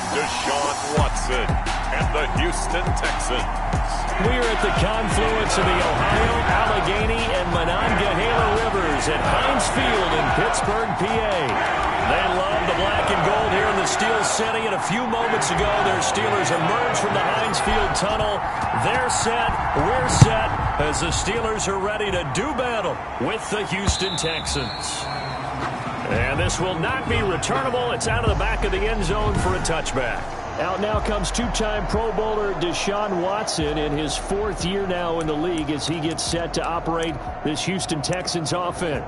Deshaun Watson and the Houston Texans. We're at the confluence of the Ohio, Allegheny, and Monongahela Rivers at Heinz Field in Pittsburgh, PA. They love the black and gold here in the Steel City, and a few moments ago, their Steelers emerged from the Heinz Field tunnel. They're set, we're set, as the Steelers are ready to do battle with the Houston Texans. And this will not be returnable. It's out of the back of the end zone for a touchback. Out now comes two-time Pro Bowler Deshaun Watson in his fourth year now in the league as he gets set to operate this Houston Texans offense.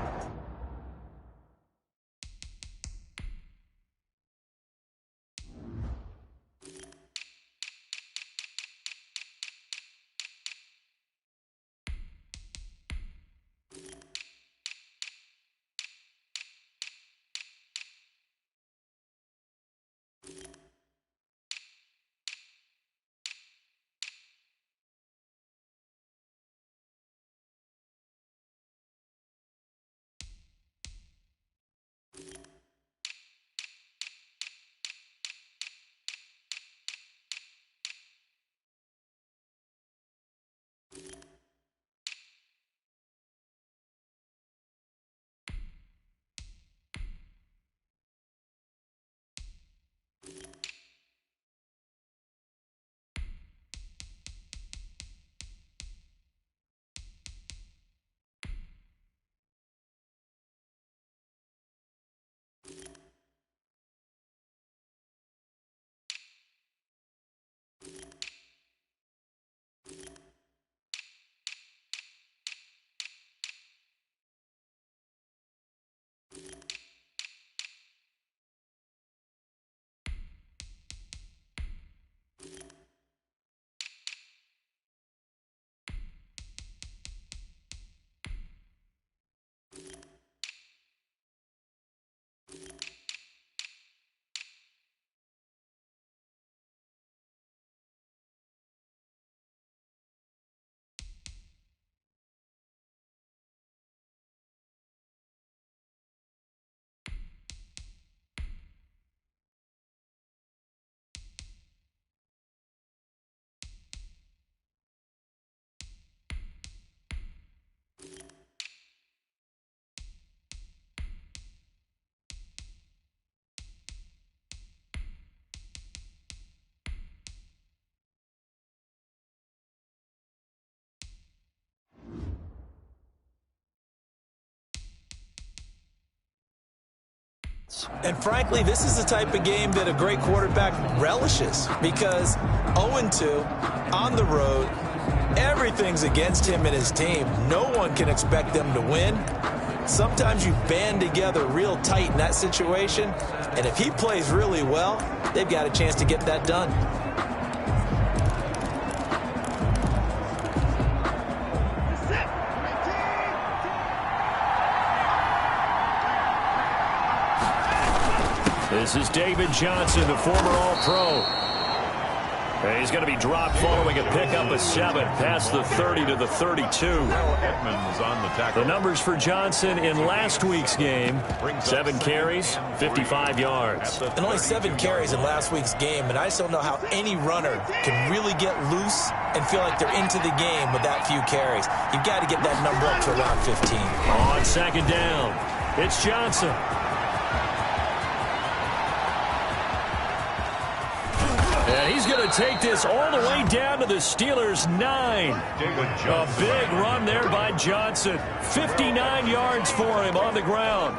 And frankly, this is the type of game that a great quarterback relishes because 0-2 on the road, everything's against him and his team. No one can expect them to win. Sometimes you band together real tight in that situation, and if he plays really well, they've got a chance to get that done. This is David Johnson, the former All-Pro. He's going to be dropped following a pickup of 7 past the 30 to the 32. Edmonds on the tackle. The numbers for Johnson in last week's game: 7 carries, 55 yards. And only 7 carries in last week's game, and I just don't know how any runner can really get loose and feel like they're into the game with that few carries. You've got to get that number up to around 15. On second down, it's Johnson. And he's going to take this all the way down to the Steelers' 9. A big run there by Johnson. 59 yards for him on the ground.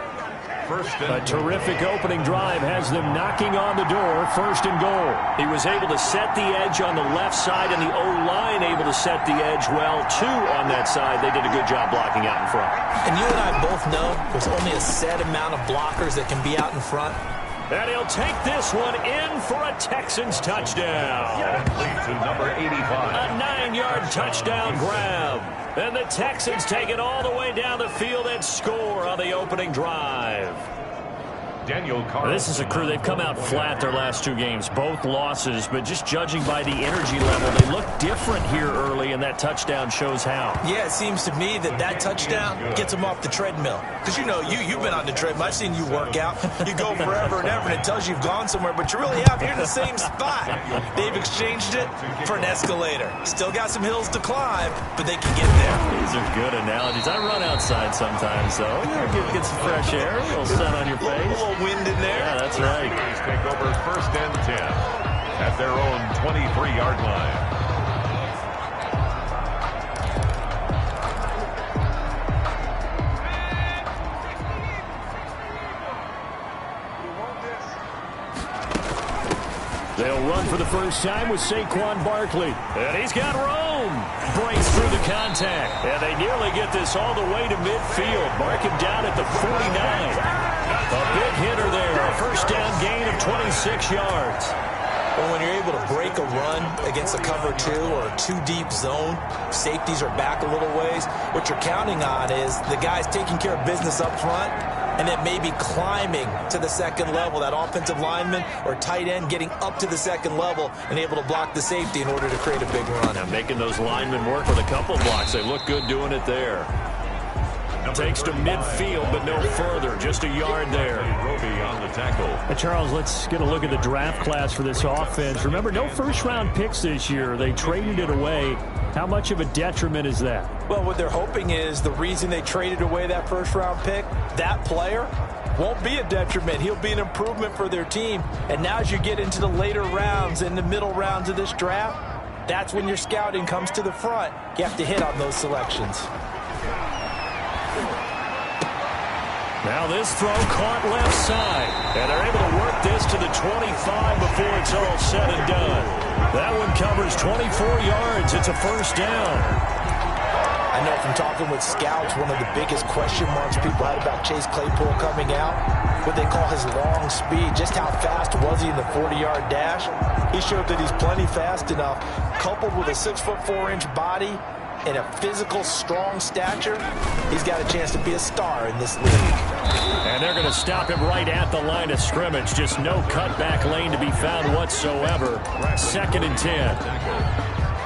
A terrific opening drive has them knocking on the door, first and goal. He was able to set the edge on the left side, and the O-line able to set the edge well, too, on that side. They did a good job blocking out in front. And you and I both know there's only a set amount of blockers that can be out in front. And he'll take this one in for a Texans touchdown. To number 85. A 9-yard touchdown grab. And the Texans take it all the way down the field and score on the opening drive. This is a crew. They've come out flat their last two games, both losses, but just judging by the energy level, they look different here early, and that touchdown shows how. Yeah, it seems to me that touchdown gets them off the treadmill. Because, you know, you've been on the treadmill. I've seen you work out. You go forever and ever, and it tells you you've gone somewhere, but you really have. You're in the same spot. They've exchanged it for an escalator. Still got some hills to climb, but they can get there. These are good analogies. I run outside sometimes, though. Get some fresh air, a little sun on your face. A little wind in there. Yeah, that's right. Take over 1st and 10 at their own 23-yard line. They'll run for the first time with Saquon Barkley. And he's got Rome. Breaks through the contact. And they nearly get this all the way to midfield. Mark him down at the 49. A big hitter there. A first down gain of 26 yards. Well, when you're able to break a run against a cover 2 or a 2-deep zone, safeties are back a little ways. What you're counting on is the guys taking care of business up front and then maybe climbing to the second level, that offensive lineman or tight end getting up to the second level and able to block the safety in order to create a big run. Now making those linemen work with a couple blocks. They look good doing it there. Takes to midfield, but no further. Just a yard there. On the tackle. Charles, let's get a look at the draft class for this offense. Remember, no first-round picks this year. They traded it away. How much of a detriment is that? Well, what they're hoping is the reason they traded away that first-round pick, that player won't be a detriment. He'll be an improvement for their team. And now as you get into the later rounds and the middle rounds of this draft, that's when your scouting comes to the front. You have to hit on those selections. Now this throw caught left side. And they're able to work this to the 25 before it's all said and done. That one covers 24 yards. It's a first down. I know from talking with scouts, one of the biggest question marks people had about Chase Claypool coming out, what they call his long speed. Just how fast was he in the 40-yard dash? He showed that he's plenty fast enough, coupled with a 6'4" body and a physical, strong stature. He's got a chance to be a star in this league. And they're going to stop him right at the line of scrimmage. Just no cutback lane to be found whatsoever. 2nd and 10.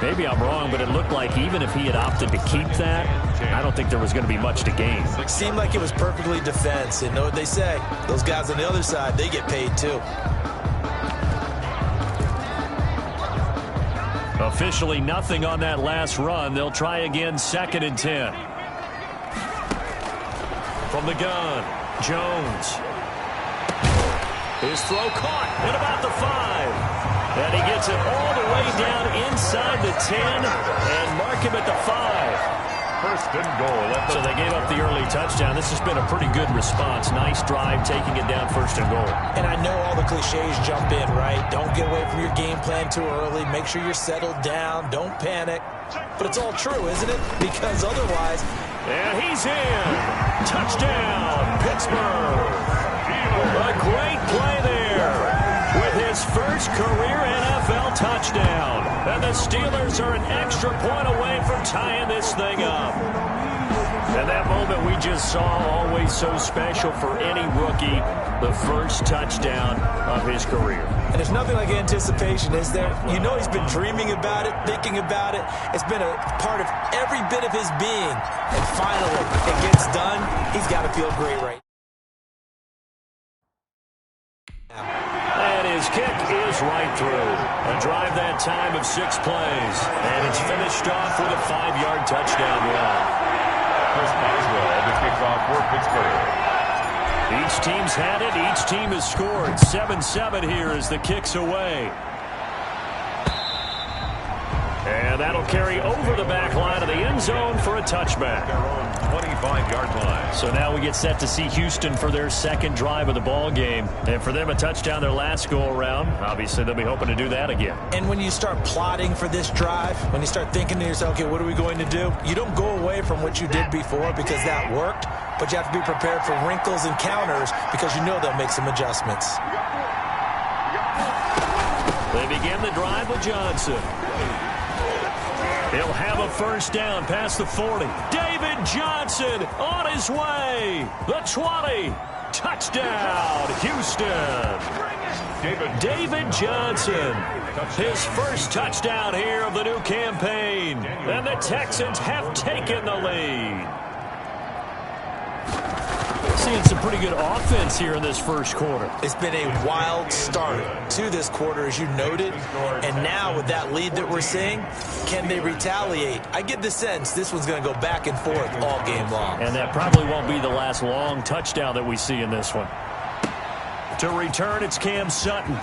Maybe I'm wrong, but it looked like even if he had opted to keep that, I don't think there was going to be much to gain. It seemed like it was perfectly defense. And know what they say? Those guys on the other side, they get paid too. Officially nothing on that last run. They'll try again, 2nd and 10. From the gun, Jones. His throw caught at about the 5. And he gets it all the way down inside the 10 and mark him at the 5. 1st and goal. So they gave up the early touchdown. This has been a pretty good response. Nice drive, taking it down 1st and goal. And I know all the cliches jump in, right? Don't get away from your game plan too early. Make sure you're settled down. Don't panic. But it's all true, isn't it? Because otherwise... And he's in. Touchdown, Pittsburgh. A great play there with his first career NFL touchdown. And the Steelers are an extra point away from tying this thing up. And that moment we just saw, always so special for any rookie, the first touchdown of his career. And there's nothing like anticipation, is there? You know he's been dreaming about it, thinking about it. It's been a part of every bit of his being. And finally, it gets done. He's got to feel great right now. And his kick is right through. A drive that time of 6 plays. And it's finished off with a 5-yard touchdown run. Chris Boswell, the kickoff for Pittsburgh. Each team's had it. Each team has scored. 7-7 here as the kick's away. And that'll carry over the back line of the end zone for a touchback. Their own 25-yard line. So now we get set to see Houston for their second drive of the ball game. And for them, a touchdown their last go-around. Obviously, they'll be hoping to do that again. And when you start plotting for this drive, when you start thinking to yourself, okay, what are we going to do? You don't go away from what you did before because that worked. But you have to be prepared for wrinkles and counters because you know they'll make some adjustments. They begin the drive with Johnson. He'll have a first down past the 40. David Johnson on his way. The 20 to Touchdown, Houston. David Johnson, his first touchdown here of the new campaign. And the Texans have taken the lead. Seeing some pretty good offense here in this first quarter. It's been a wild start to this quarter, as you noted. And now with that lead that we're seeing, can they retaliate? I get the sense this one's going to go back and forth all game long. And that probably won't be the last long touchdown that we see in this one. To return, it's Cam Sutton.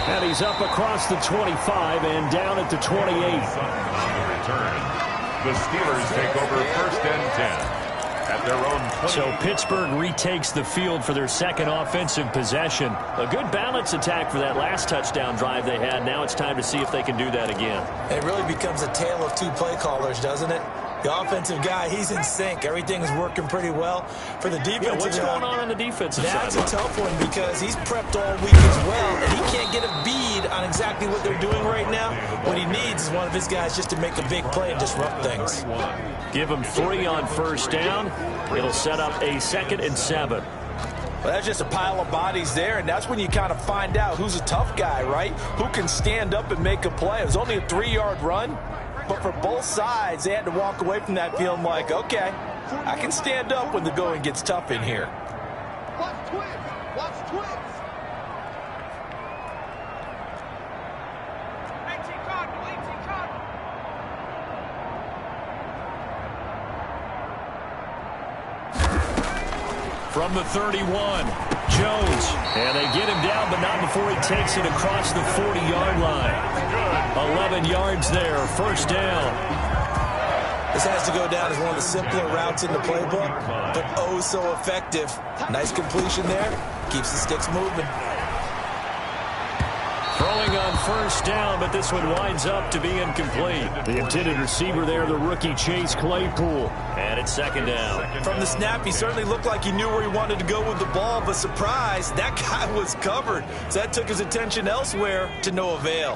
And he's up across the 25 and down at the 28. On the return, the Steelers take over 1st and 10. At their own 20. So Pittsburgh retakes the field for their second offensive possession. A good balance attack for that last touchdown drive they had. Now it's time to see if they can do that again. It really becomes a tale of two play callers, doesn't it? The offensive guy, he's in sync. Everything's working pretty well. For the defensive what's going on the defensive side? That's a tough one because he's prepped all week as well, and he can't get a bead on exactly what they're doing right now. What he needs is one of his guys just to make a big play and disrupt things. Give him 3 on first down. It'll set up a 2nd and 7. Well, that's just a pile of bodies there, and that's when you kind of find out who's a tough guy, right? Who can stand up and make a play. It was only a 3-yard run. But for both sides, they had to walk away from that feeling like, okay, I can stand up when the going gets tough in here. Watch twins. Watch twins. 18 Cardinal, 18 Cardinal. From the 31, Jones. And they get him down, but not before he takes it across the 40-yard line. 11 yards there, first down. This has to go down as one of the simpler routes in the playbook, but oh so effective. Nice completion there. Keeps the sticks moving. Throwing on first down, but this one winds up to be incomplete. The intended receiver there, the rookie Chase Claypool. And it's 2nd down. From the snap, he certainly looked like he knew where he wanted to go with the ball, but surprise, that guy was covered. So that took his attention elsewhere to no avail.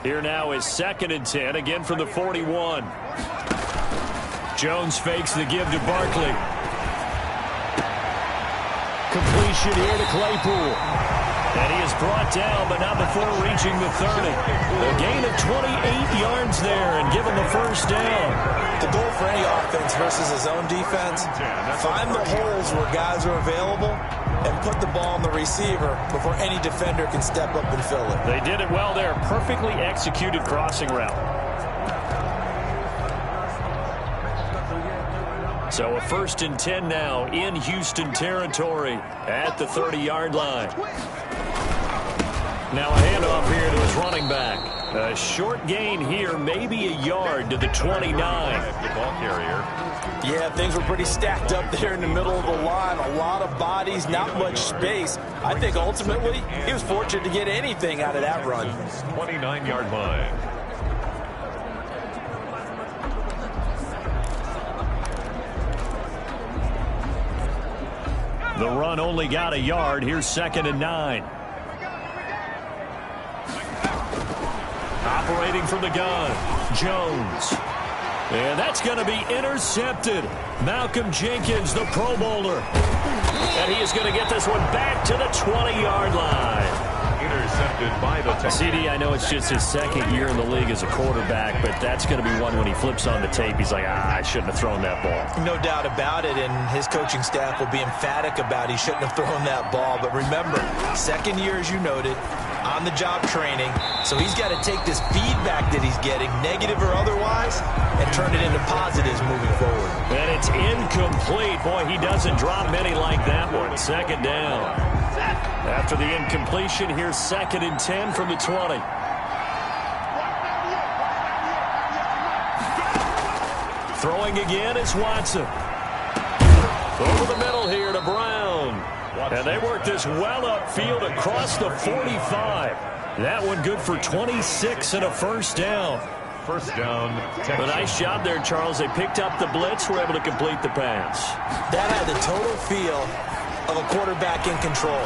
Here now is 2nd and 10, again from the 41. Jones fakes the give to Barkley. Completion here to Claypool. And he is brought down, but not before reaching the 30. A gain of 28 yards there and give him the first down. The goal for any offense versus his own defense, find the holes where guys are available and put the ball on the receiver before any defender can step up and fill it. They did it well there. Perfectly executed crossing route. So a 1st and 10 now in Houston territory at the 30-yard line. Now a handoff here to his running back. A short gain here, maybe a yard to the 29. The ball carrier. Yeah, things were pretty stacked up there in the middle of the line. A lot of bodies, not much space. I think ultimately he was fortunate to get anything out of that run. 29-yard line. The run only got a yard. Here's 2nd and 9. Operating from the gun, Jones. And that's going to be intercepted. Malcolm Jenkins, the Pro Bowler. And he is going to get this one back to the 20-yard line. Intercepted by the Texans. CD, I know it's just his 2nd year in the league as a quarterback, but that's going to be one when he flips on the tape. He's like, I shouldn't have thrown that ball. No doubt about it, and his coaching staff will be emphatic about he shouldn't have thrown that ball. But remember, 2nd year, as you noted, on-the-job training. So he's got to take this feedback that he's getting, negative or otherwise, and turn it into positives moving forward. And it's incomplete. Boy, he doesn't drop many like that one. 2nd down. After the incompletion, here's 2nd and 10 from the 20. Throwing again is Watson. Over the middle here to Brown. And they work this well upfield across the 45. That one good for 26 and a first down. First down. A nice job there, Charles. They picked up the blitz, were able to complete the pass. That had the total feel of a quarterback in control.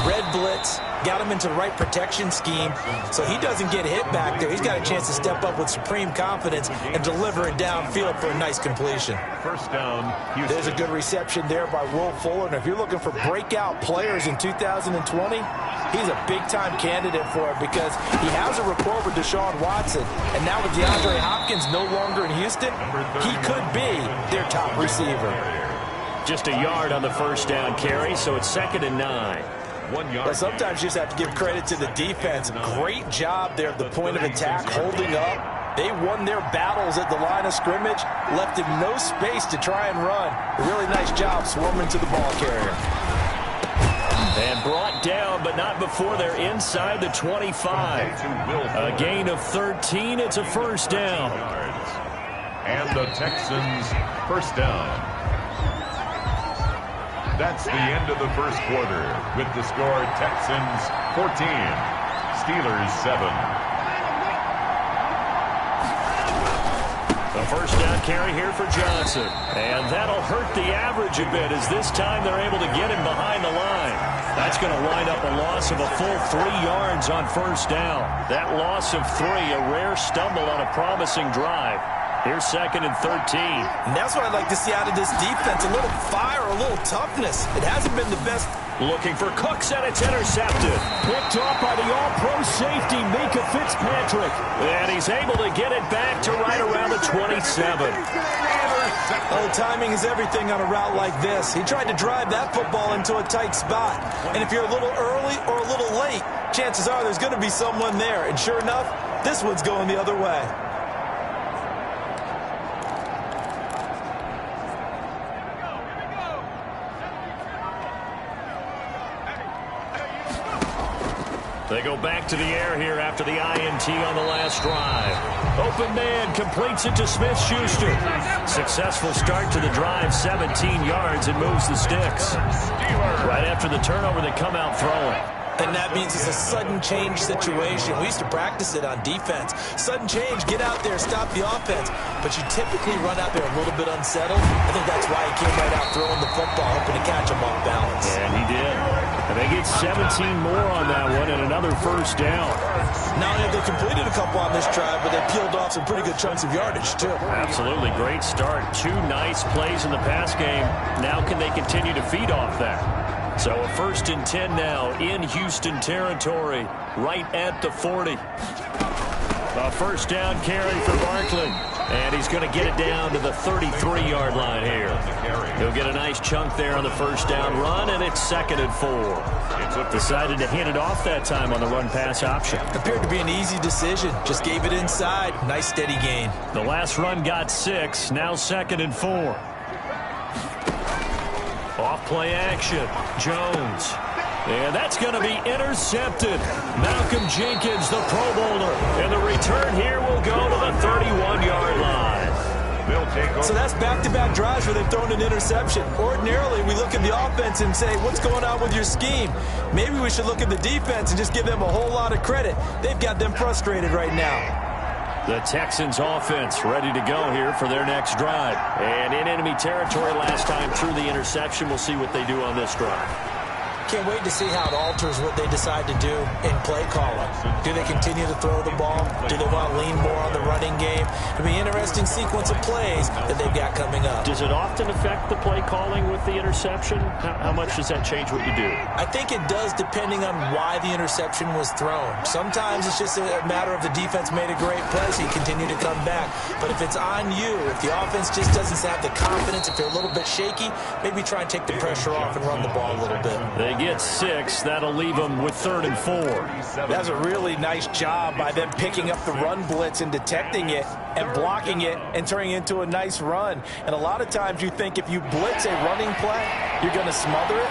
Red blitz, got him into the right protection scheme, so he doesn't get hit back there. He's got a chance to step up with supreme confidence and deliver it downfield for a nice completion. First down, Houston. There's a good reception there by Will Fuller, and if you're looking for breakout players in 2020, he's a big-time candidate for it because he has a rapport with Deshaun Watson, and now with DeAndre Hopkins no longer in Houston, he could be their top receiver. Just a yard on the first down carry, so it's 2nd and 9. 1 yard. But sometimes you just have to give credit to the defense. Great job there at the point of attack, holding up. They won their battles at the line of scrimmage, left him no space to try and run. A really nice job swarming to the ball carrier. And brought down, but not before they're inside the 25. A gain of 13. It's a first down. And the Texans first down. That's the end of the first quarter with the score Texans 14, Steelers 7. The first down carry here for Johnson. And that'll hurt the average a bit as this time they're able to get him behind the line. That's going to wind up a loss of a full 3 yards on first down. That loss of 3, a rare stumble on a promising drive. Here's 2nd and 13. And that's what I'd like to see out of this defense. A little fire, a little toughness. It hasn't been the best. Looking for Cooks, and it's intercepted. Picked off by the all-pro safety, Mika Fitzpatrick. And he's able to get it back to right around the 27. Well, the timing is everything on a route like this. He tried to drive that football into a tight spot. And if you're a little early or a little late, chances are there's going to be someone there. And sure enough, this one's going the other way. They go back to the air here after the INT on the last drive. Open man completes it to Smith-Schuster. Successful start to the drive, 17 yards, and moves the sticks. Right after the turnover, they come out throwing. And that means it's a sudden change situation. We used to practice it on defense. Sudden change, get out there, stop the offense. But you typically run out there a little bit unsettled. I think that's why he came right out throwing the football, hoping to catch him off balance. And he did. And they get 17 more on that one and another first down. Not only have they completed a couple on this drive, but they peeled off some pretty good chunks of yardage, too. Absolutely. Great start. 2 nice plays in the pass game. Now can they continue to feed off that? So a 1st and 10 now in Houston territory, right at the 40. A first down carry for Barkley. And he's going to get it down to the 33-yard line here. He'll get a nice chunk there on the first down run, and it's 2nd and 4. Decided to hand it off that time on the run-pass option. Appeared to be an easy decision. Just gave it inside. Nice steady gain. The last run got 6. Now 2nd and 4. Off-play action. Jones. And that's going to be intercepted. Malcolm Jenkins, the Pro Bowler. And the return here will go to the 31-yard line. So that's back-to-back drives where they've thrown an interception. Ordinarily, we look at the offense and say, what's going on with your scheme? Maybe we should look at the defense and just give them a whole lot of credit. They've got them frustrated right now. The Texans offense ready to go here for their next drive. And in enemy territory last time through the interception. We'll see what they do on this drive. Can't wait to see how it alters what they decide to do in play calling. Do they continue to throw the ball? Do they want to lean more on the running game? It'll be an interesting sequence of plays that they've got coming up. Does it often affect the play calling with the interception? How much does that change what you do? I think it does depending on why the interception was thrown. Sometimes it's just a matter of the defense made a great play, so you continue to come back. But if it's on you, if the offense just doesn't have the confidence, if they're a little bit shaky, maybe try and take the pressure off and run the ball a little bit. They get 6. That'll leave them with 3rd and 4. That's a really nice job by them picking up the run blitz and detecting it and blocking it and turning it into a nice run. And a lot of times you think if you blitz a running play, you're going to smother it.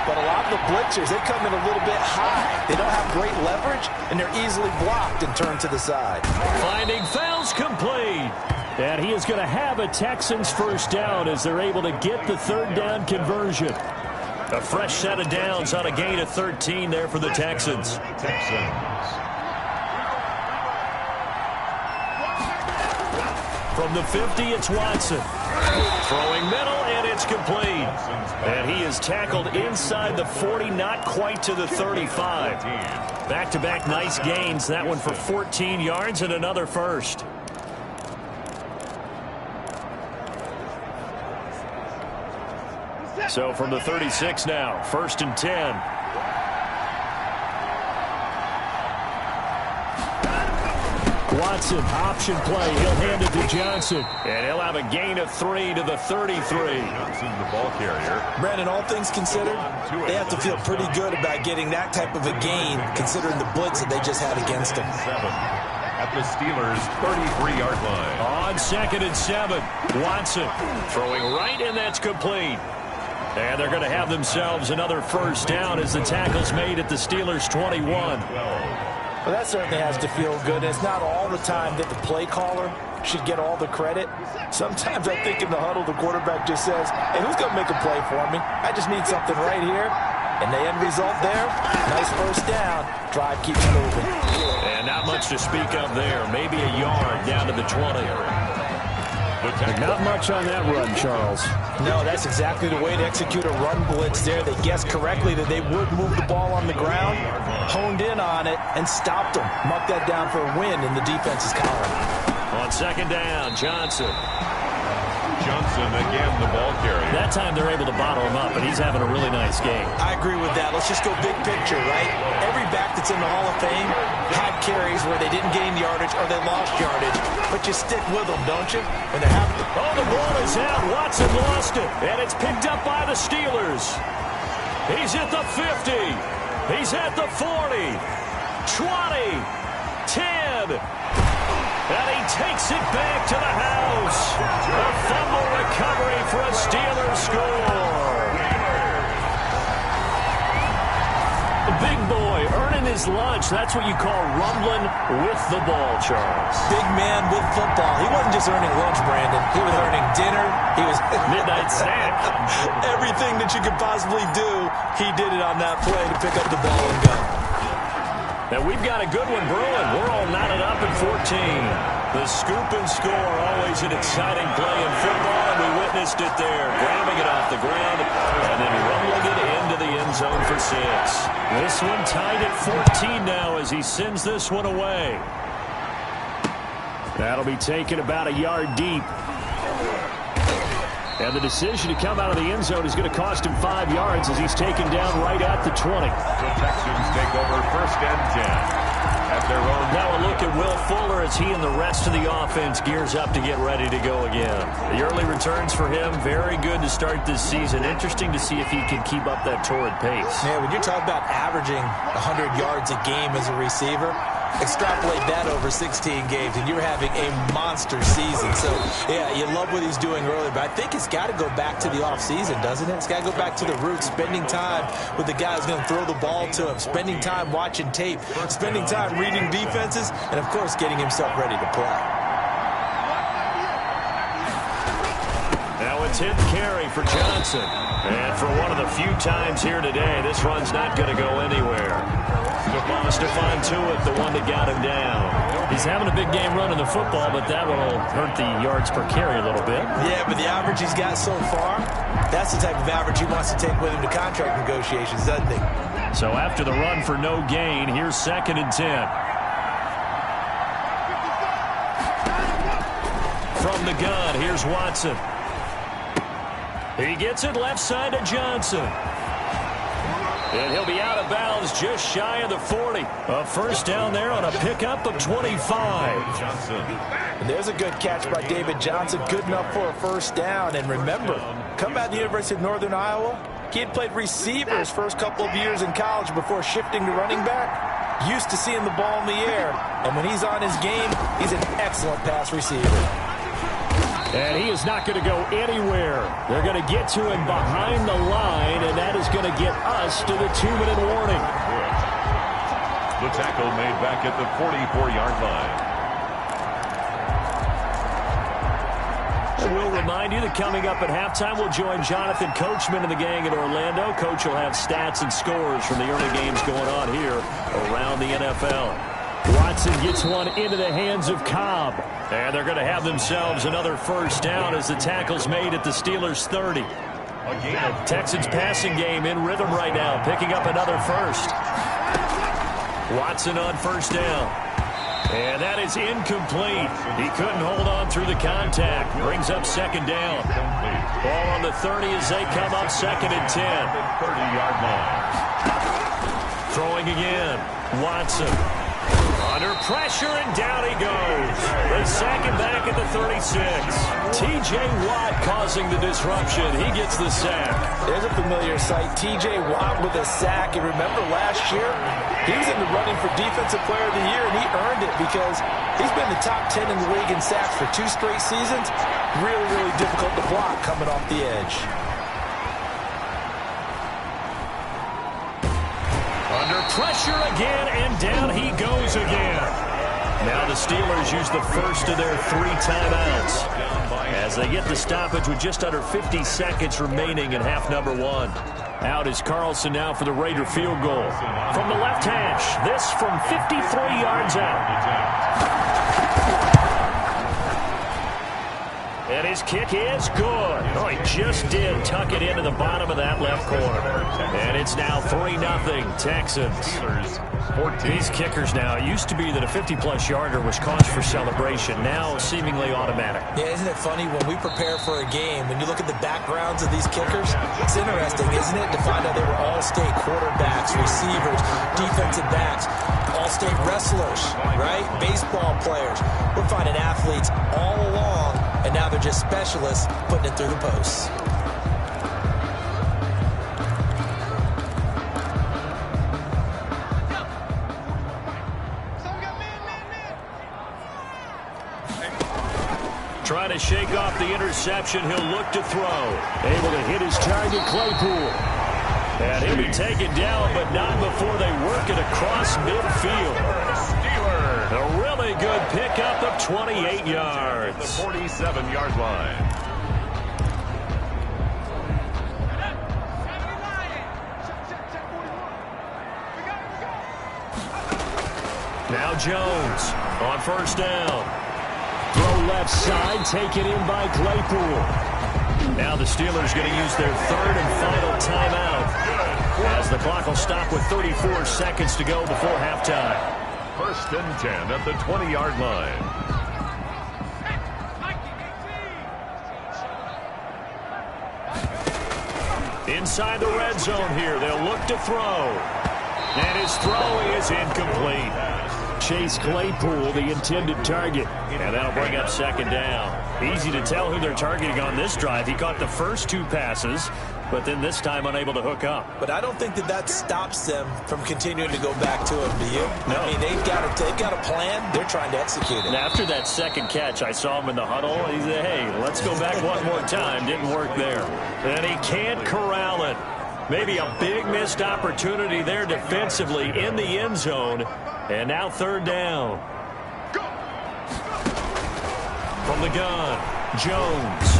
But a lot of the blitzers, they come in a little bit high. They don't have great leverage, and they're easily blocked and turned to the side. Finding fouls complete. And he is going to have a Texans first down as they're able to get the 3rd down conversion. A fresh set of downs on a gain of 13 there for the Texans. From the 50, it's Watson. Throwing middle, and it's complete. And he is tackled inside the 40, not quite to the 35. Back-to-back nice gains. That one for 14 yards and another first. So from the 36 now, 1st and 10. Watson, option play. He'll hand it to Johnson. And he'll have a gain of 3 to the 33. Johnson, the ball carrier. Brandon, all things considered, they have to feel pretty good about getting that type of a gain, considering the blitz that they just had against them. 7 at the Steelers' 33-yard line. On 2nd and 7, Watson throwing right, and that's complete. And they're going to have themselves another first down as the tackle's made at the Steelers' 21. Well, that certainly has to feel good. It's not all the time that the play caller should get all the credit. Sometimes I think in the huddle, the quarterback just says, hey, who's going to make a play for me? I just need something right here. And the end result there, nice first down. Drive keeps moving. And not much to speak of there. Maybe a yard down to the 20. Not much on that run, Charles. No, that's exactly the way to execute a run blitz there. They guessed correctly that they would move the ball on the ground, honed in on it, and stopped them. Marked that down for a win in the defense's column. On 2nd down, Johnson. Johnson, again, the ball carrier. That time they're able to bottle him up, and he's having a really nice game. I agree with that. Let's just go big picture, right? Every back that's in the Hall of Fame had carries where they didn't gain yardage or they lost yardage, but you stick with them, don't you? When they're having Oh, the ball is out. Watson lost it, and it's picked up by the Steelers. He's at the 50. He's at the 40. 20. 10. And he takes it back to the house. A fumble recovery for a Steelers score. The big boy earning his lunch. That's what you call rumbling with the ball, Charles. big man with football. He wasn't just earning lunch, Brandon. He was earning dinner. He was midnight snack. Everything that you could possibly do, he did it on that play to pick up the ball and go. And we've got a good one brewing. We're all knotted up at 14. The scoop and score, always an exciting play in football, and we witnessed it there. Grabbing it off the ground and then rumbling it into the end zone for 6. This one tied at 14 now as he sends this one away. That'll be taken about a yard deep. And the decision to come out of the end zone is going to cost him 5 yards as he's taken down right at the 20. The Texans take over 1st and 10 at their own. Now a look at Will Fuller as he and the rest of the offense gears up to get ready to go again. The early returns for him, very good to start this season. Interesting to see if he can keep up that torrid pace. Yeah, when you're talking about averaging 100 yards a game as a receiver, extrapolate that over 16 games, and you're having a monster season. So, yeah, you love what he's doing early, but I think it's got to go back to the offseason, doesn't it? It's got to go back to the roots, spending time with the guy who's going to throw the ball to him, spending time watching tape, spending time reading defenses, and, of course, getting himself ready to play. Now a 10th carry for Johnson. And for one of the few times here today, this run's not going to go anywhere. Stephon Tuitt, the one that got him down. He's having a big game running the football, but that will hurt the yards per carry a little bit. Yeah, but the average he's got so far, that's the type of average he wants to take with him to contract negotiations, doesn't he? So after the run for no gain, here's 2nd and 10. From the gun, here's Watson. He gets it left side to Johnson. And he'll be out of bounds just shy of the 40. A first down there on a pickup of 25. Johnson. And there's a good catch by David Johnson, good enough for a first down. And remember, come out of the University of Northern Iowa, he had played receiver his first couple of years in college before shifting to running back. Used to seeing the ball in the air. And when he's on his game, he's an excellent pass receiver. And he is not going to go anywhere. They're going to get to him behind the line, and that is going to get us to the 2-minute warning. The tackle made back at the 44-yard line. We'll remind you that coming up at halftime, we'll join Jonathan Coachman and the gang in Orlando. Coach will have stats and scores from the early games going on here around the NFL. Watson gets one into the hands of Cobb. And they're going to have themselves another first down as the tackle's made at the Steelers' 30. Texans passing game in rhythm right now, picking up another first. Watson on first down. And that is incomplete. He couldn't hold on through the contact. Brings up second down. Ball on the 30 as they come up second and 10. 30-yard line. Throwing again. Watson. Under pressure, and down he goes. The second back at the 36. T.J. Watt causing the disruption. He gets the sack. There's a familiar sight. T.J. Watt with a sack. And remember last year, he was in the running for Defensive Player of the Year, and he earned it because he's been the top 10 in the league in sacks for 2 straight seasons. Really, really difficult to block coming off the edge. Under pressure again, and down he goes again. Now the Steelers use the first of their 3 timeouts as they get the stoppage with just under 50 seconds remaining in half number 1. Out is Carlson now for the Raider field goal. From the left hash, this from 53 yards out. And his kick is good. Oh, he just did tuck it into the bottom of that left corner. And it's now 3-0 Texans. These kickers now, it used to be that a 50-plus yarder was cause for celebration. Now seemingly automatic. Yeah, isn't it funny when we prepare for a game, when you look at the backgrounds of these kickers, it's interesting, isn't it, to find out they were all-state quarterbacks, receivers, defensive backs, all-state wrestlers, right? Baseball players. We're finding athletes all along, and now they're just specialists putting it through the posts. Trying to shake off the interception. He'll look to throw. Able to hit his target, Claypool. And he'll be taken down, but not before they work it across midfield. Steelers. A really good pickup of 28 yards. The 47-yard line. Now Jones on first down. Throw left side, taken in by Claypool. Now the Steelers going to use their 3rd and final timeout as the clock will stop with 34 seconds to go before halftime. 1st and 10 at the 20-yard line. Inside the red zone here, they'll look to throw. And his throw is incomplete. Chase Claypool, the intended target. And that'll bring up second down. Easy to tell who they're targeting on this drive. He caught the first 2 passes, but then this time unable to hook up. But I don't think that stops them from continuing to go back to him, do you? No. I mean, they've got a plan. They're trying to execute it. And after that second catch, I saw him in the huddle. He said, hey, let's go back one more time. Didn't work there. And he can't corral it. Maybe a big missed opportunity there defensively in the end zone. And now 3rd down. From the gun, Jones.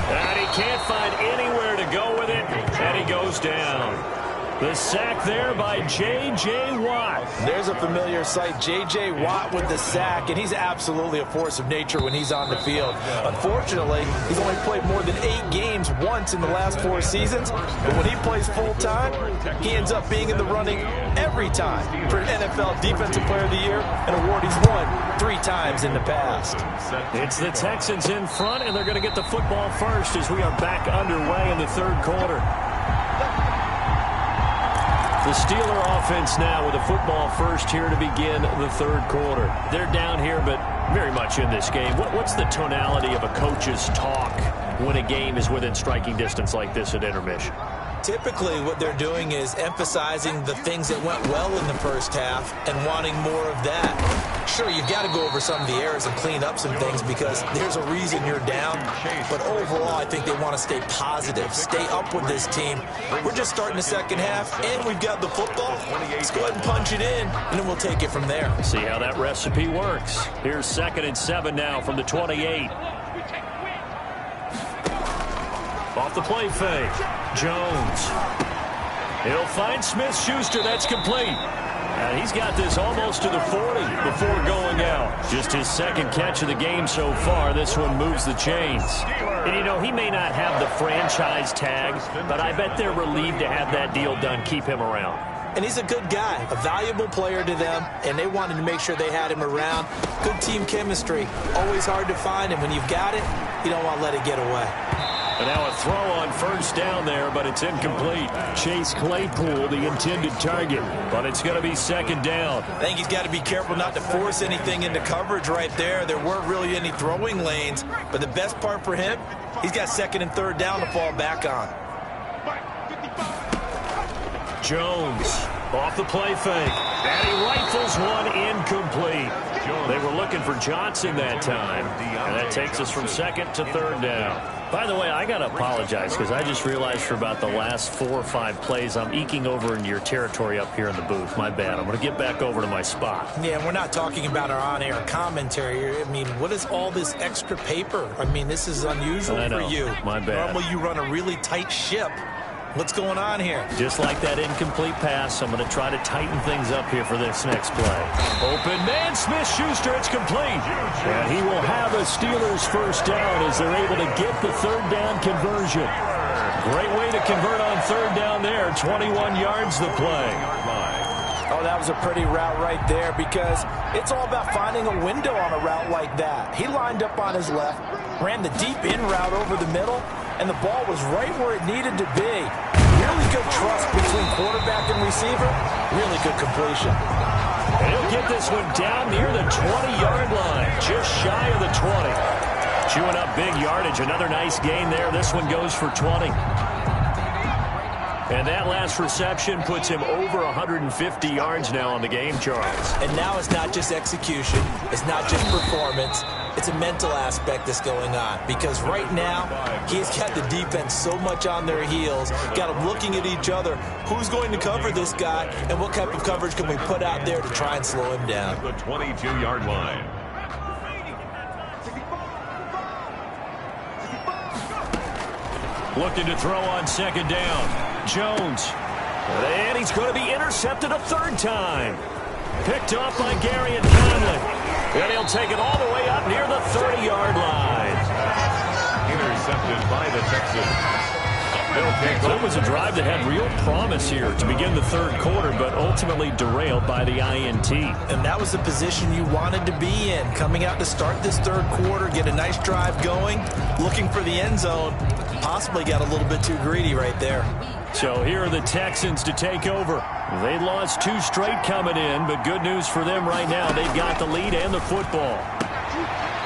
And he can't find anywhere to go with it. And he goes down. The sack there by J.J. Watt. There's a familiar sight. J.J. Watt with the sack, and he's absolutely a force of nature when he's on the field. Unfortunately, he's only played more than 8 games once in the last 4 seasons, but when he plays full-time, he ends up being in the running every time for NFL Defensive Player of the Year, an award he's won 3 times in the past. It's the Texans in front, and they're going to get the football first as we are back underway in the 3rd quarter. The Steeler offense now with a football first here to begin the 3rd quarter. They're down here, but very much in this game. What's the tonality of a coach's talk when a game is within striking distance like this at intermission? Typically, what they're doing is emphasizing the things that went well in the first half and wanting more of that. Sure, you've got to go over some of the errors and clean up some things because there's a reason you're down. But overall, I think they want to stay positive, stay up with this team. We're just starting the second half, and we've got the football. Let's go ahead and punch it in, and then we'll take it from there. See how that recipe works. Here's 2nd and 7 now from the 28. Off the play fake. Jones. He'll find Smith-Schuster. That's complete. And he's got this almost to the 40 before going out. Just his second catch of the game so far. This one moves the chains. And, you know, he may not have the franchise tag, but I bet they're relieved to have that deal done, keep him around. And he's a good guy, a valuable player to them, and they wanted to make sure they had him around. Good team chemistry. Always hard to find, and when you've got it, you don't want to let it get away. And now a throw on first down there, but it's incomplete. Chase Claypool, the intended target, but it's going to be second down. I think he's got to be careful not to force anything into coverage right there. There weren't really any throwing lanes, but the best part for him, he's got second and third down to fall back on. Jones off the play fake, and he rifles one incomplete. They were looking for Johnson that time, and that takes us from second to third down. By the way, I got to apologize because I just realized for about the last 4 or 5 plays I'm eking over into your territory up here in the booth. My bad. I'm going to get back over to my spot. Yeah, we're not talking about our on-air commentary. I mean, what is all this extra paper? I mean, this is unusual for you. My bad. Normally you run a really tight ship. What's going on here? Just like that incomplete pass, I'm going to try to tighten things up here for this next play. Open man, Smith-Schuster, it's complete. And he will have a Steelers first down as they're able to get the third down conversion. Great way to convert on third down there. 21 yards the play. Oh, that was a pretty route right there because it's all about finding a window on a route like that. He lined up on his left, ran the deep in route over the middle, and the ball was right where it needed to be. Really good trust between quarterback and receiver. Really good completion. And he'll get this one down near the 20-yard line, just shy of the 20. Chewing up big yardage. Another nice gain there. This one goes for 20. And that last reception puts him over 150 yards now on the game, Charles. And now it's not just execution. It's not just performance. It's a mental aspect that's going on. Because right now, he's got the defense so much on their heels, got them looking at each other. Who's going to cover this guy? And what type of coverage can we put out there to try and slow him down? The 22-yard line. Looking to throw on second down. Jones. And he's going to be intercepted a third time. Picked off by Gary and Conley. And he'll take it all the way up near the 30-yard line. Intercepted by the Texans. That was a drive that had real promise here to begin the third quarter, but ultimately derailed by the INT. And that was the position you wanted to be in. Coming out to start this third quarter, get a nice drive going, looking for the end zone. Possibly got a little bit too greedy right there. So here are the Texans to take over. They lost 2 straight coming in, but good news for them right now. They've got the lead and the football.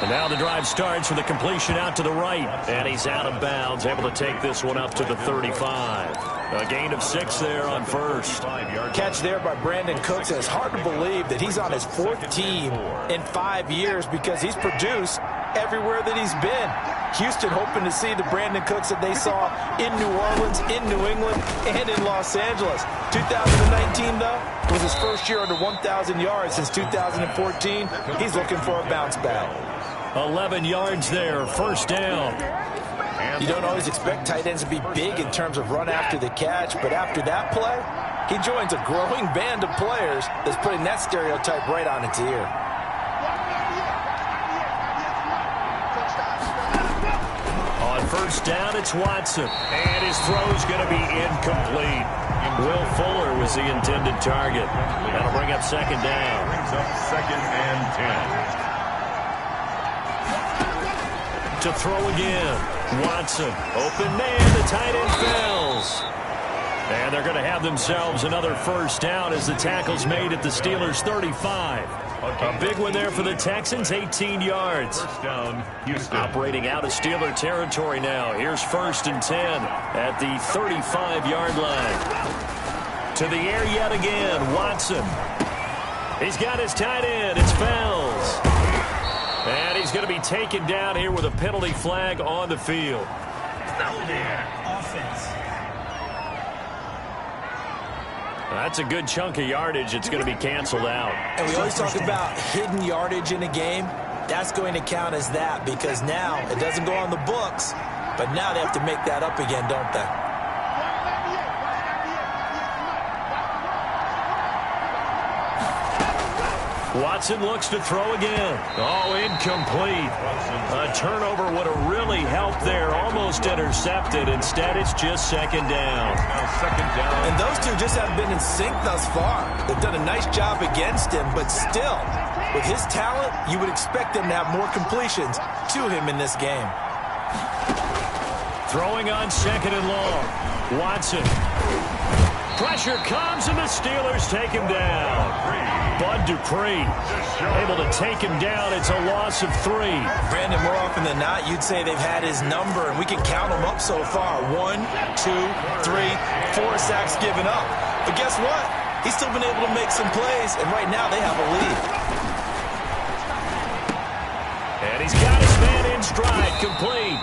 And now the drive starts with a completion out to the right. And he's out of bounds, able to take this one up to the 35. A gain of 6 there on first. Catch there by Brandon Cooks. And it's hard to believe that he's on his 4th team in 5 years because he's produced everywhere that he's been. Houston hoping to see the Brandon Cooks that they saw in New Orleans, in New England, and in Los Angeles. 2019, though, was his first year under 1,000 yards since 2014. He's looking for a bounce back. 11 yards there, first down. You don't always expect tight ends to be big in terms of run after the catch, but after that play, he joins a growing band of players that's putting that stereotype right on its ear. On first down, it's Watson, and his throw's going to be incomplete. Will Fuller was the intended target. That'll bring up second down. Brings up second and 10. To throw again. Watson. Open man. The tight end fails. And they're going to have themselves another first down as the tackle's made at the Steelers' 35. A big one there for the Texans, 18 yards. First down, Houston. Operating out of Steeler territory now. Here's first and 10 at the 35-yard line. To the air yet again. Watson. He's got his tight end. It's Fells. And he's going to be taken down here with a penalty flag on the field. Offense. That's a good chunk of yardage. It's going to be canceled out. And we always talk about hidden yardage in a game. That's going to count as that because now it doesn't go on the books, but now they have to make that up again, don't they? 198, 198, 198. Watson looks to throw again. Oh, incomplete. A turnover would have really helped there. Almost intercepted. Instead, it's just second down. And those two just haven't been in sync thus far. They've done a nice job against him, but still, with his talent, you would expect them to have more completions to him in this game. Throwing on second and long. Watson. Pressure comes, and the Steelers take him down. Bud Dupree able to take him down. It's a loss of 3. Brandon, more often than not, you'd say they've had his number, and we can count them up so far. 1, 2, 3, 4 sacks given up. But guess what? He's still been able to make some plays, and right now they have a lead. And he's got his man in stride, complete.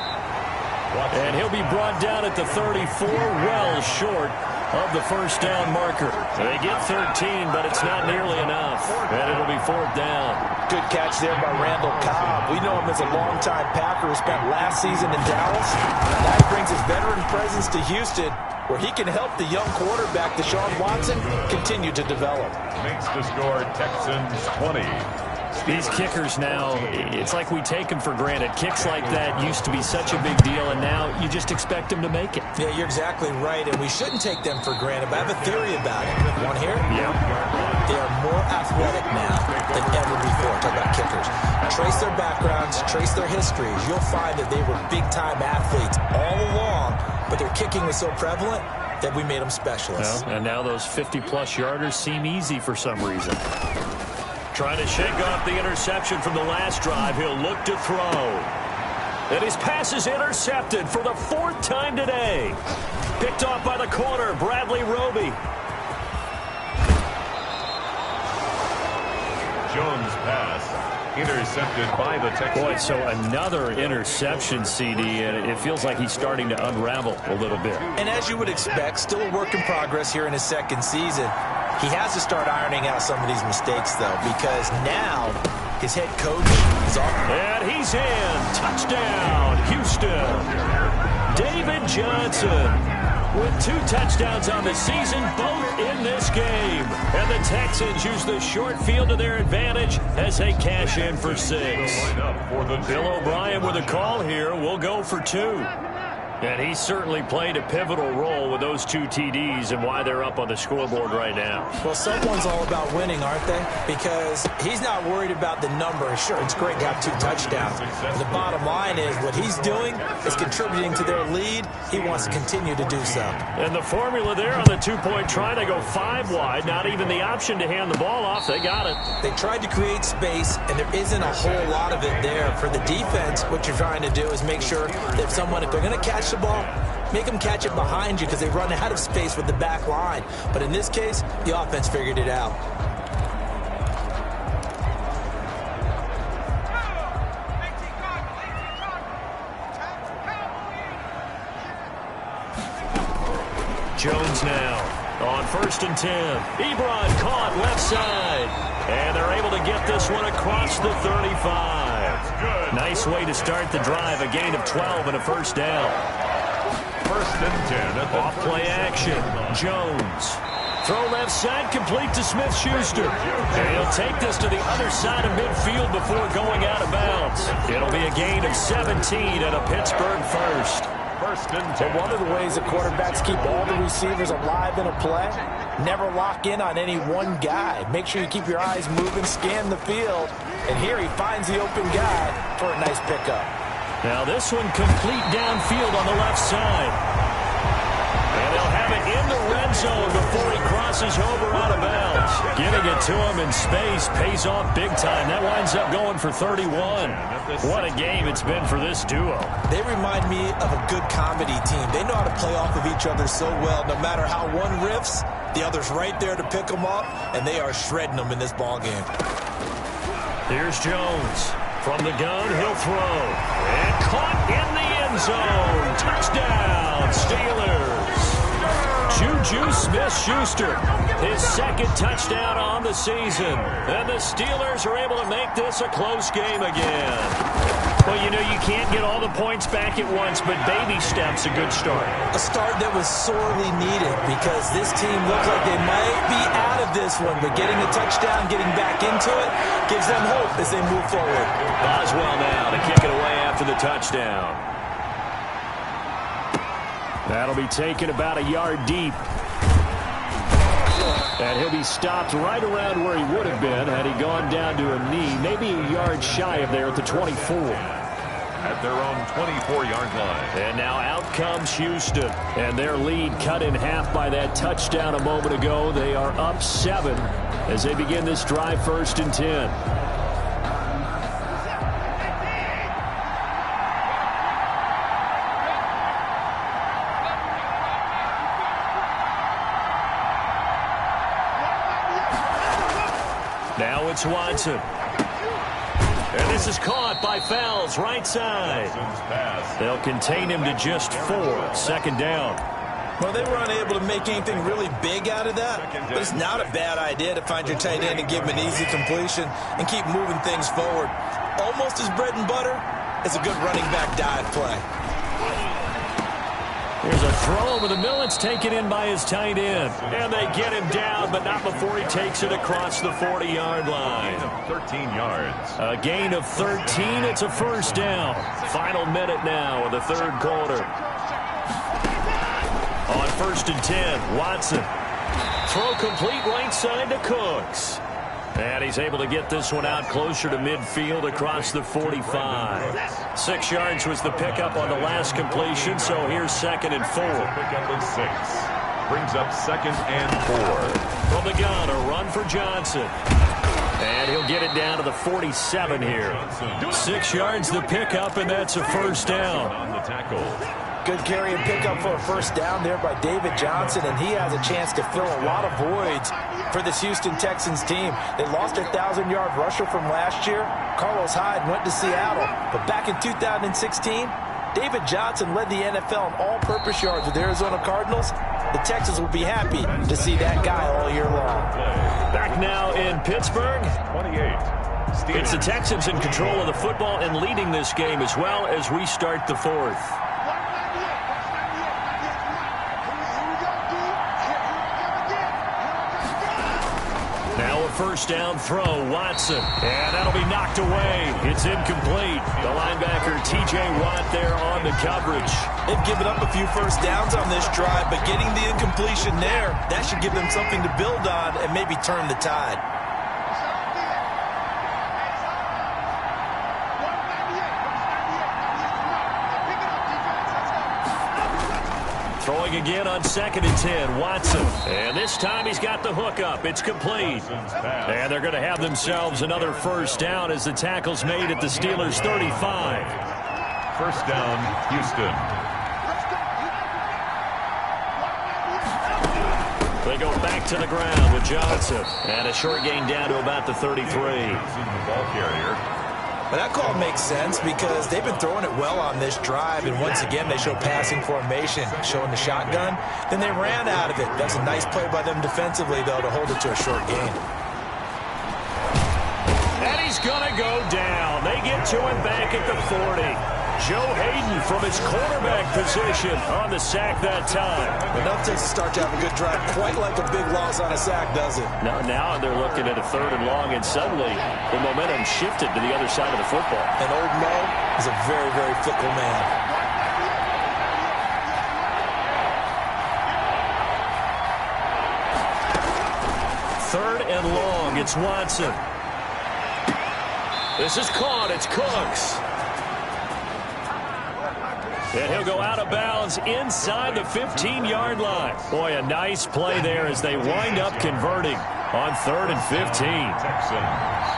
And he'll be brought down at the 34, well short of the first down marker. They get 13, but it's not nearly enough. And it'll be 4th down. Good catch there by Randall Cobb. We know him as a longtime Packer who spent last season in Dallas. Now he brings his veteran presence to Houston, where he can help the young quarterback, Deshaun Watson, continue to develop. Makes the score Texans 20. These kickers now, it's like we take them for granted. Kicks like that used to be such a big deal, and now you just expect them to make it. Yeah, you're exactly right, and we shouldn't take them for granted, but I have a theory about it. Want to hear it? Yeah. They are more athletic now than ever before. Talk about kickers. Trace their backgrounds, trace their histories. You'll find that they were big-time athletes all along, but their kicking was so prevalent that we made them specialists. Well, and now those 50-plus yarders seem easy for some reason. Trying to shake off the interception from the last drive. He'll look to throw. And his pass is intercepted for the 4th time today. Picked off by the corner, Bradley Roby. Jones' pass intercepted by the Texans. Boy, so another interception, CD, and it feels like he's starting to unravel a little bit. And as you would expect, still a work in progress here in his second season. He has to start ironing out some of these mistakes, though, because now his head coach is off. And he's in. Touchdown, Houston. David Johnson with 2 touchdowns on the season, both in this game. And the Texans use the short field to their advantage as they cash in for 6. Bill O'Brien with a call here. We'll go for 2. And he certainly played a pivotal role with those 2 TDs and why they're up on the scoreboard right now. Well, someone's all about winning, aren't they? Because he's not worried about the number. Sure, it's great to have 2 touchdowns. But the bottom line is what he's doing is contributing to their lead. He wants to continue to do so. And the formula there on the 2-point try, they go 5 wide. Not even the option to hand the ball off. They got it. They tried to create space, and there isn't a whole lot of it there. For the defense, what you're trying to do is make sure that if they're going to catch the ball, make them catch it behind you because they run out of space with the back line. But in this case, the offense figured it out. Jones now on 1st and 10. Ebron caught left side. And they're able to get this one across the 35. Nice way to start the drive. A gain of 12 and a first down. 1st and 10. Off play action. Jones. Throw left side, complete to Smith-Schuster. And he'll take this to the other side of midfield before going out of bounds. It'll be a gain of 17 and a Pittsburgh first. 1st and 10. But one of the ways that quarterbacks keep all the receivers alive in a play, never lock in on any one guy. Make sure you keep your eyes moving, scan the field. And here he finds the open guy for a nice pickup. Now this one complete downfield on the left side. And they'll have it in the red zone before he crosses over out of bounds. Getting it to him in space pays off big time. That winds up going for 31. What a game it's been for this duo. They remind me of a good comedy team. They know how to play off of each other so well. No matter how one riffs, the other's right there to pick them up, and they are shredding them in this ball game. Here's Jones. From the gun, he'll throw. And caught in the end zone. Touchdown, Steelers. Juju Smith-Schuster, his 2nd touchdown on the season. And the Steelers are able to make this a close game again. Well, you know, you can't get all the points back at once, but baby steps, a good start. A start that was sorely needed because this team looks like they might be out of this one, but getting a touchdown, getting back into it, gives them hope as they move forward. Boswell now to kick it away after the touchdown. That'll be taken about a yard deep. And he'll be stopped right around where he would have been had he gone down to a knee, maybe a yard shy of there at the 24. At their own 24-yard line. And now out comes Houston. And their lead cut in half by that touchdown a moment ago. They are up 7 as they begin this drive 1st and 10. Now it's Watson. And this is caught by Fells, right side. They'll contain him to just 4. 2nd down. Well, they were unable to make anything really big out of that, but it's not a bad idea to find your tight end and give him an easy completion and keep moving things forward. Almost as bread and butter as a good running back dive play. Here's a throw over the middle. It's taken in by his tight end. And they get him down, but not before he takes it across the 40-yard line. 13 yards. A gain of 13. It's a 1st down. Final minute now of the 3rd quarter. On 1st and 10, Watson. Throw complete right side to Cooks. And he's able to get this one out closer to midfield across the 45. 6 yards was the pickup on the last completion, so here's 2nd and 4. Pickup of 6. Brings up 2nd and 4. From the gun, a run for Johnson. And he'll get it down to the 47 here. 6 yards the pickup, and that's a 1st down. On the tackle. Good carry and pickup for a 1st down there by David Johnson, and he has a chance to fill a lot of voids for this Houston Texans team. They lost their 1,000-yard rusher from last year. Carlos Hyde went to Seattle, but back in 2016, David Johnson led the NFL in all-purpose yards with Arizona Cardinals. The Texans will be happy to see that guy all year long. Back now in Pittsburgh. 28. It's the Texans in control of the football and leading this game as well as we start the 4th. Now a 1st down throw, Watson. And that'll be knocked away. It's incomplete. The linebacker, T.J. Watt, there on the coverage. They've given up a few 1st downs on this drive, but getting the incompletion there, that should give them something to build on and maybe turn the tide. Throwing again on 2nd and 10, Watson. And this time he's got the hook up. It's complete. And they're going to have themselves another 1st down as the tackle's made at the Steelers' 35. 1st down, Houston. They go back to the ground with Johnson. And a short gain down to about the 33. The ball carrier. But that call makes sense because they've been throwing it well on this drive, and once again they show passing formation, showing the shotgun. Then they ran out of it. That's a nice play by them defensively, though, to hold it to a short gain. And he's going to go down. They get to him back at the 40. Joe Hayden from his quarterback position on the sack that time. Enough to start to have a good drive. Quite like a big loss on a sack, does it? Now they're looking at a 3rd and long, and suddenly the momentum shifted to the other side of the football. And old Mo is a very, very fickle man. Third and long, it's Watson. This is caught, it's Cooks. And he'll go out of bounds inside the 15-yard line. Boy, a nice play there as they wind up converting on 3rd and 15. Texans.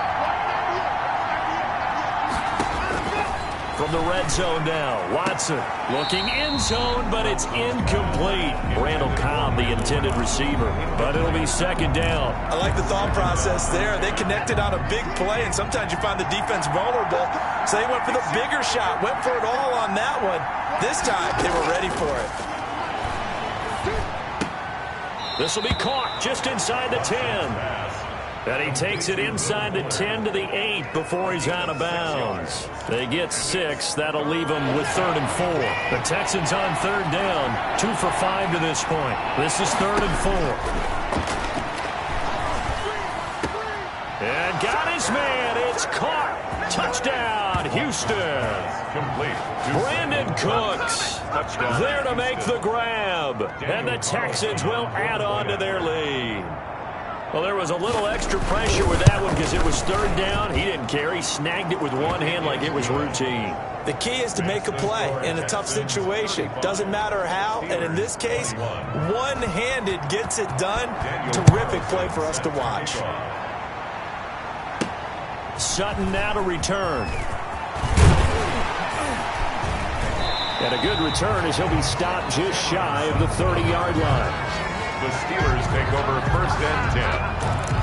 From the red zone now, Watson looking in zone, but it's incomplete. Randall Cobb, the intended receiver, but it'll be 2nd down. I like the thought process there. They connected on a big play, and sometimes you find the defense vulnerable. So they went for the bigger shot, went for it all on that one. This time, they were ready for it. This will be caught just inside the 10. And he takes it inside the 10 to the 8 before he's out of bounds. They get 6. That'll leave them with 3rd and 4. The Texans on 3rd down. 2 for 5 to this point. This is 3rd and 4. And got his man. It's caught. Touchdown, Houston. Complete. Brandon Cooks there to make the grab. And the Texans will add on to their lead. Well, there was a little extra pressure with that one because it was 3rd down. He didn't care. He snagged it with one hand like it was routine. The key is to make a play in a tough situation. Doesn't matter how, and in this case, one-handed gets it done. Terrific play for us to watch. Sutton now to return. And a good return as he'll be stopped just shy of the 30-yard line. The Steelers take over 1st and 10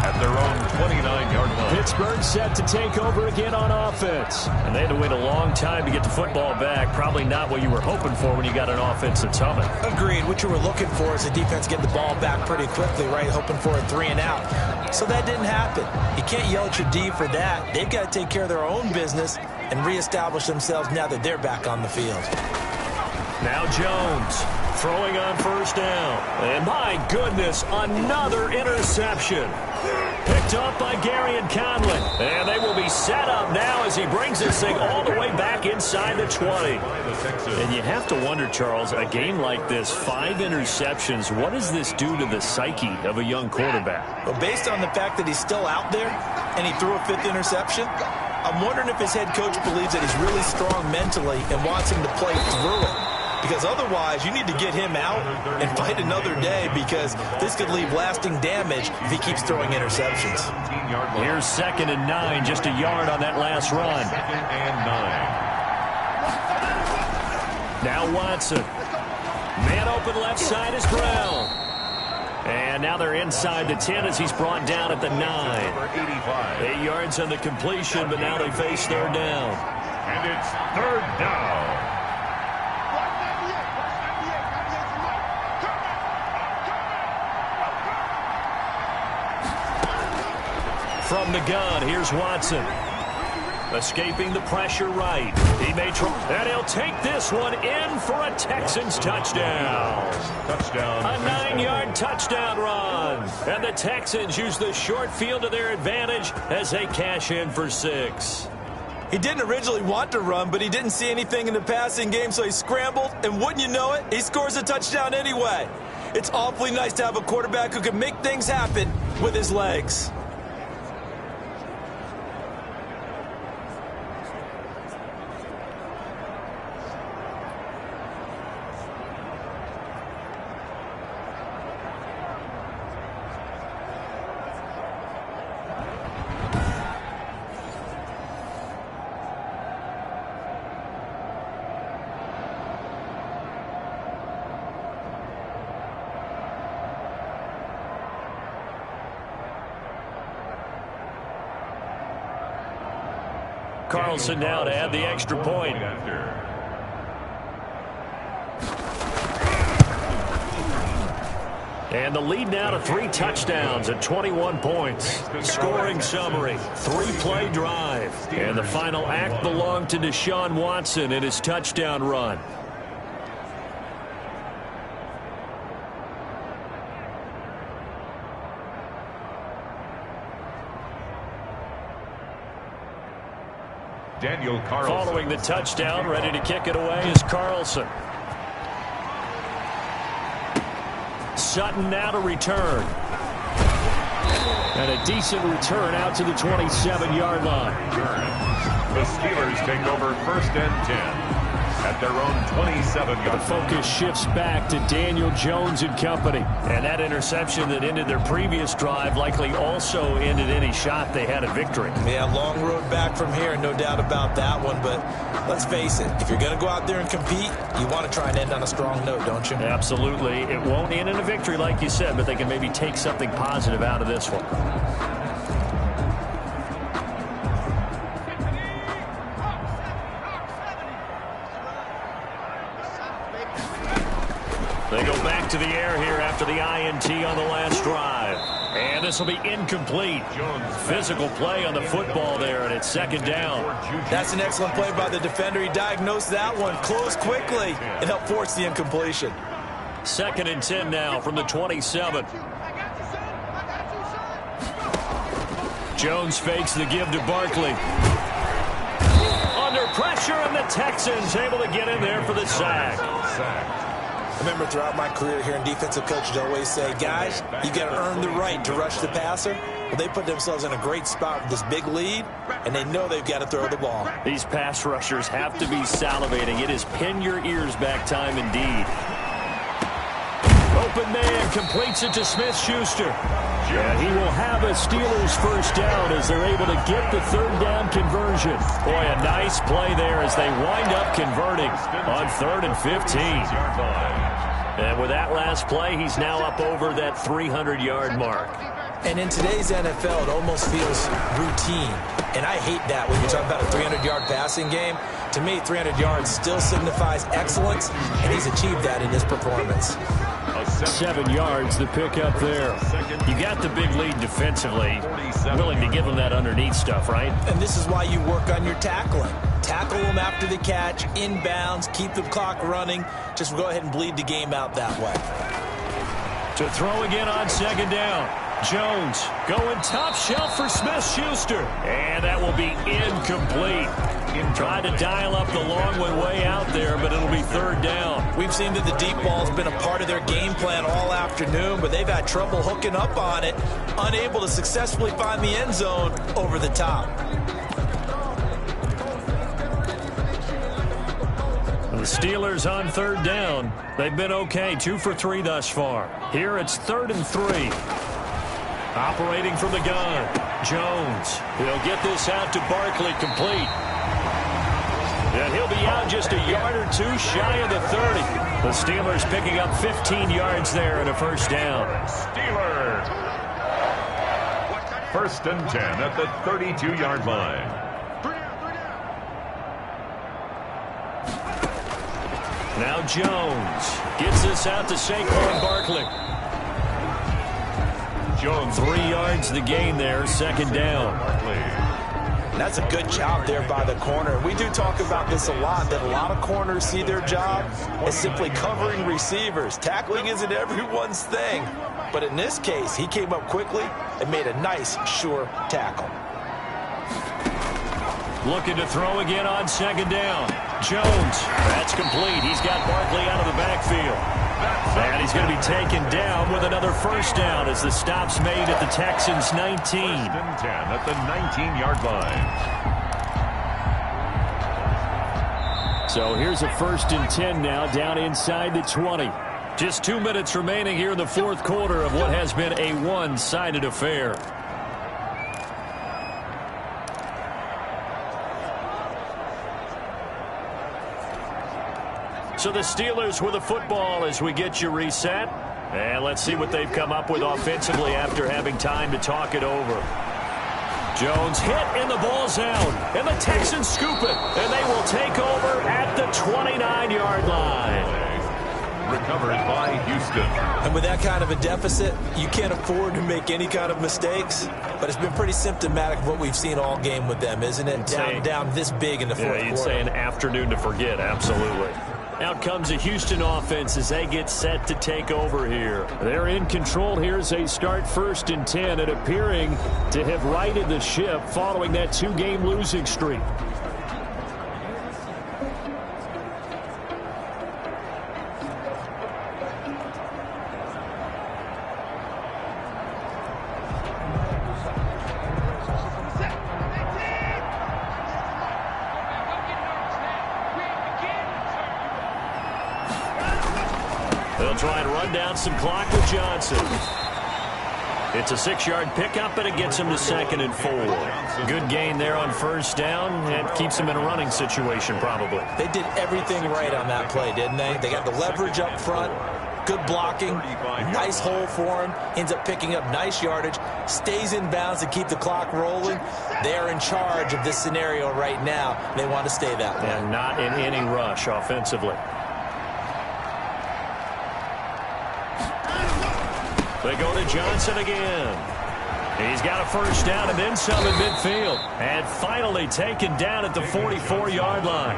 at their own 29-yard line. Pittsburgh set to take over again on offense. And they had to wait a long time to get the football back. Probably not what you were hoping for when you got an offense that's humming. Agreed. What you were looking for is the defense getting the ball back pretty quickly, right? Hoping for a 3 and out. So that didn't happen. You can't yell at your D for that. They've got to take care of their own business and reestablish themselves now that they're back on the field. Now Jones throwing on 1st down. And my goodness, another interception. Picked up by Gary and Conlon. And they will be set up now as he brings this thing all the way back inside the 20. And you have to wonder, Charles, a game like this, 5 interceptions, what does this do to the psyche of a young quarterback? Well, based on the fact that he's still out there and he threw a 5th interception, I'm wondering if his head coach believes that he's really strong mentally and wants him to play through it. Because otherwise, you need to get him out and fight another day because this could leave lasting damage if he keeps throwing interceptions. Here's 2nd and 9, just a yard on that last run. 2nd and 9. Now Watson. Man open left side is Brown. And now they're inside the 10 as he's brought down at the 9. 8 yards on the completion, but now they face 3rd down. And it's 3rd down. From the gun, here's Watson. Escaping the pressure right. He may try, and he'll take this one in for a Texans touchdown. Touchdown. A 9-yard touchdown run. And the Texans use the short field to their advantage as they cash in for 6. He didn't originally want to run, but he didn't see anything in the passing game, so he scrambled, and wouldn't you know it, he scores a touchdown anyway. It's awfully nice to have a quarterback who can make things happen with his legs. Carlson now to add the extra point. And the lead now to 3 touchdowns at 21 points. Scoring summary, 3-play drive. And the final act belonged to Deshaun Watson in his touchdown run. Daniel Carlson. Following the touchdown, ready to kick it away is Carlson. Sutton now to return. And a decent return out to the 27-yard line. The Steelers take over 1st and 10 at their own 27-yard line. The focus shifts back to Daniel Jones and company. And that interception that ended their previous drive likely also ended any shot they had at victory. Yeah, long road back from here, no doubt about that one. But let's face it, if you're going to go out there and compete, you want to try and end on a strong note, don't you? Absolutely. It won't end in a victory like you said, but they can maybe take something positive out of this one. They go back to the air here after the INT on the last drive. And this will be incomplete. Physical play on the football there, and it's second down. That's an excellent play by the defender. He diagnosed that one, closed quickly, and helped force the incompletion. Second and 10 now from the 27. Jones fakes the give to Barkley. Under pressure, and the Texans able to get in there for the sack. I remember throughout my career here in defensive coaches always say, guys, you got to earn the right to rush the passer. Well, they put themselves in a great spot with this big lead, and they know they've got to throw the ball. These pass rushers have to be salivating. It is pin your ears back time indeed. Open man completes it to Smith-Schuster. And he will have a Steelers first down as they're able to get the third down conversion. Boy, a nice play there as they wind up converting on 3rd and 15. And with that last play, he's now up over that 300-yard mark. And in today's NFL, it almost feels routine. And I hate that when you talk about a 300-yard passing game. To me, 300 yards still signifies excellence, and he's achieved that in his performance. 7 yards, the pick up there. You got the big lead defensively. Willing to give them that underneath stuff, right? And this is why you work on your tackling. Tackle them after the catch, inbounds, keep the clock running. Just go ahead and bleed the game out that way. To throw again on second down. Jones going top shelf for Smith-Schuster. And that will be incomplete. Tried to dial up the long one way out there, but it'll be third down. We've seen that the deep ball's been a part of their game plan all afternoon, but they've had trouble hooking up on it, unable to successfully find the end zone over the top. The Steelers on third down. They've been okay, 2 for 3 thus far. Here it's 3rd and 3. Operating from the gun, Jones. He'll get this out to Barkley, complete. And he'll be out just a yard or two shy of the 30. The Steelers picking up 15 yards there and a first down. Steelers. 1st and 10 at the 32-yard line. Now Jones gets this out to Saquon Barkley. Jones 3 yards the gain there, second down. That's a good job there by the corner. We do talk about this a lot, that a lot of corners see their job as simply covering receivers. Tackling isn't everyone's thing. But in this case, he came up quickly and made a nice, sure tackle. Looking to throw again on second down. Jones, that's complete. He's got Barkley out of the backfield. And he's going to be taken down with another first down as the stop's made at the Texans' 19. 1st and 10 at the 19-yard line. So here's a 1st and 10 now down inside the 20. Just 2 minutes remaining here in the fourth quarter of what has been a one-sided affair. So the Steelers with the football as we get you reset. And let's see what they've come up with offensively after having time to talk it over. Jones hit and the ball's out. And the Texans scoop it. And they will take over at the 29-yard line. Recovered by Houston. And with that kind of a deficit, you can't afford to make any kind of mistakes. But it's been pretty symptomatic of what we've seen all game with them, isn't it? Down this big in the fourth quarter. Yeah, you'd say an afternoon to forget, absolutely. Out comes the Houston offense as they get set to take over here. They're in control here as they start 1st and 10 and appearing to have righted the ship following that 2-game losing streak. They'll try and run down some clock with Johnson. It's a 6-yard pickup, and it gets him to 2nd and 4. Good gain there on first down, and keeps him in a running situation probably. They did everything right on that play, didn't they? They got the leverage up front, good blocking, nice hole for him, ends up picking up nice yardage, stays in bounds to keep the clock rolling. They're in charge of this scenario right now. They want to stay that way. And not in any rush offensively. They go to Johnson again. He's got a first down and then some at midfield. And finally taken down at the 44-yard line.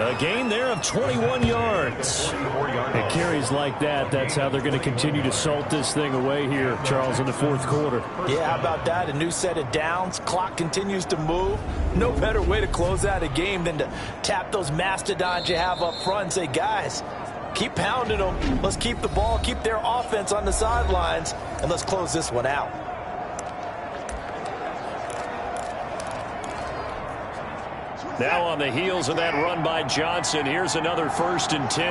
A gain there of 21 yards. And carries like that, that's how they're going to continue to salt this thing away here, Charles, in the fourth quarter. Yeah, how about that? A new set of downs. Clock continues to move. No better way to close out a game than to tap those mastodons you have up front and say, guys, keep pounding them. Let's keep the ball, keep their offense on the sidelines, and let's close this one out. Now on the heels of that run by Johnson, here's another 1st and 10.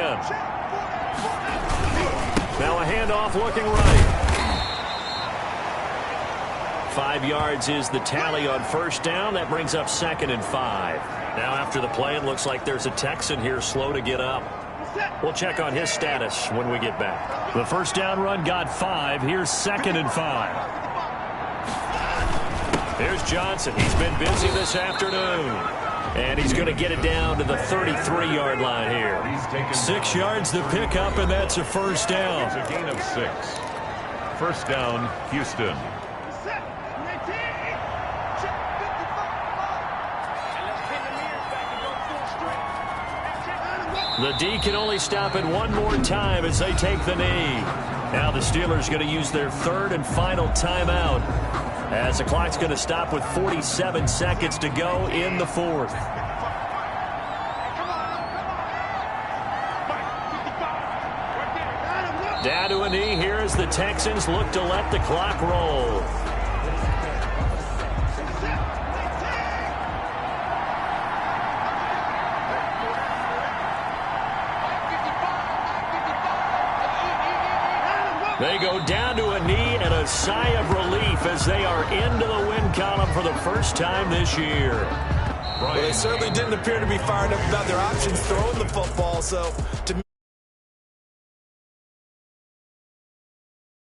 Now a handoff looking right. 5 yards is the tally on first down. That brings up 2nd and 5. Now after the play, it looks like there's a Texan here slow to get up. We'll check on his status when we get back. The first down run got 5. Here's 2nd and 5. Here's Johnson. He's been busy this afternoon. And he's going to get it down to the 33-yard line here. 6 yards to pick up, and that's a first down. It's a gain of 6. First down, Houston. The D can only stop it one more time as they take the knee. Now the Steelers going to use their 3rd and final timeout, as the clock's going to stop with 47 seconds to go in the 4th. Down to a knee here as the Texans look to let the clock roll. They go down to a knee and a sigh of relief as they are into the win column for the first time this year. Well, they certainly didn't appear to be fired up about their options throwing the football, so to me